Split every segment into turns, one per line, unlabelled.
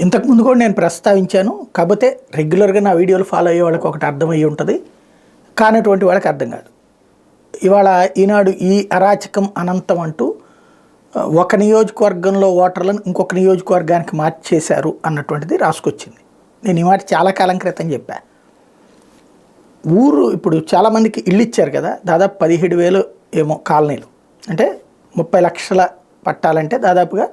ఇంతకుముందు కూడా నేను ప్రస్తావించాను. కాకపోతే రెగ్యులర్గా నా వీడియోలు ఫాలో అయ్యే వాళ్ళకి ఒకటి అర్థమయ్యి ఉంటుంది, కానటువంటి వాళ్ళకి అర్థం కాదు. ఇవాళ ఈనాడు ఈ అరాచకం అనంతం అంటూ ఒక నియోజకవర్గంలో ఓటర్లను ఇంకొక నియోజకవర్గానికి మార్చేశారు అన్నటువంటిది రాసుకొచ్చింది. నేను ఈ మాట చాలా కాలం క్రితం చెప్పా. ఊరు ఇప్పుడు చాలామందికి ఇల్లు ఇచ్చారు కదా, దాదాపు 17,000 ఏమో కాలనీలు, అంటే 30 లక్షల పట్టాలంటే దాదాపుగా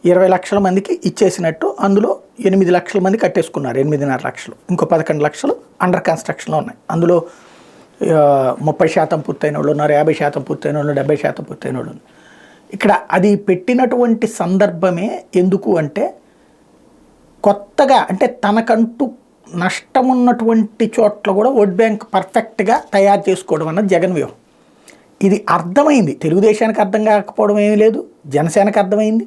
20 లక్షల మందికి ఇచ్చేసినట్టు. అందులో 8 లక్షల మంది కట్టేసుకున్నారు, 8.5 లక్షలు. ఇంకో 11 లక్షలు అండర్ కన్స్ట్రక్షన్లో ఉన్నాయి. అందులో 30% పూర్తయిన వాళ్ళు ఉన్నారు, 50% పూర్తయిన వాళ్ళు, 70% పూర్తయిన వాళ్ళు. ఇక్కడ అది పెట్టినటువంటి సందర్భమే ఎందుకు అంటే, కొత్తగా అంటే తనకంటూ నష్టం ఉన్నటువంటి చోట్ల కూడా ఓట్ బ్యాంక్ పర్ఫెక్ట్గా తయారు చేసుకోవడం అన్నది జగన్ వ్యూహం. ఇది అర్థమైంది. తెలుగుదేశానికి అర్థం కాకపోవడం ఏమీ లేదు, జనసేనకు అర్థమైంది,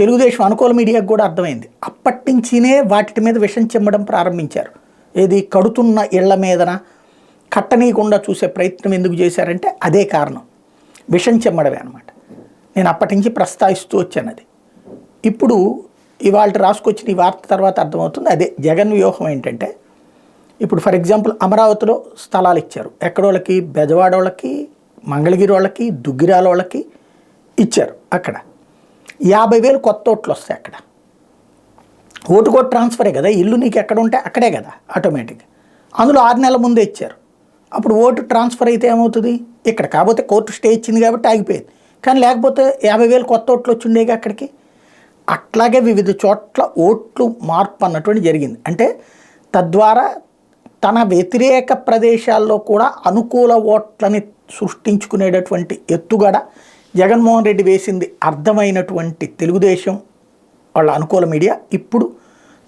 తెలుగుదేశం అనుకూల మీడియాకు కూడా అర్థమైంది. అప్పటి నుంచినే వాటి మీద విషం చెమ్మడం ప్రారంభించారు. ఏది కడుతున్న ఇళ్ల మీదన కట్టనీయకుండా చూసే ప్రయత్నం ఎందుకు చేశారంటే అదే కారణం, విషం చెమ్మడమే అనమాట. నేను అప్పటి నుంచి ప్రస్తావిస్తూ వచ్చాను అది. ఇప్పుడు ఇవాళ రాసుకొచ్చిన ఈ వార్త తర్వాత అర్థమవుతుంది అదే జగన్ వ్యూహం ఏంటంటే, ఇప్పుడు ఫర్ ఎగ్జాంపుల్ అమరావతిలో స్థలాలు ఇచ్చారు. ఎక్కడోళ్ళకి, బెజవాడ వాళ్ళకి, మంగళగిరి వాళ్ళకి, దుగ్గిరాల వాళ్ళకి ఇచ్చారు. అక్కడ 50,000 కొత్త ఓట్లు వస్తాయి. అక్కడ ఓటు కూడా ట్రాన్స్ఫరే కదా, ఇల్లు నీకు ఎక్కడ ఉంటే అక్కడే కదా ఆటోమేటిక్గా. అందులో 6 నెలల ముందే ఇచ్చారు. అప్పుడు ఓటు ట్రాన్స్ఫర్ అయితే ఏమవుతుంది, ఇక్కడ కాకపోతే కోర్టు స్టే ఇచ్చింది కాబట్టి ఆగిపోయింది. కానీ లేకపోతే 50,000 కొత్త ఓట్లు వచ్చిండేగా అక్కడికి. అట్లాగే వివిధ చోట్ల ఓట్లు మార్పు అన్నటువంటి జరిగింది. అంటే తద్వారా తన వ్యతిరేక ప్రదేశాల్లో కూడా అనుకూల ఓట్లని సృష్టించుకునేటటువంటి ఎత్తుగడ జగన్మోహన్ రెడ్డి వేసింది అర్థమైనటువంటి తెలుగుదేశం వాళ్ళ అనుకూల మీడియా ఇప్పుడు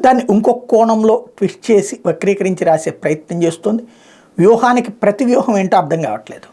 దాన్ని ఇంకొక కోణంలో ట్విస్ట్ చేసి వక్రీకరించి రాసే ప్రయత్నం చేస్తుంది. వ్యూహానికి ప్రతి వ్యూహం ఏంటో అర్థం కావట్లేదు.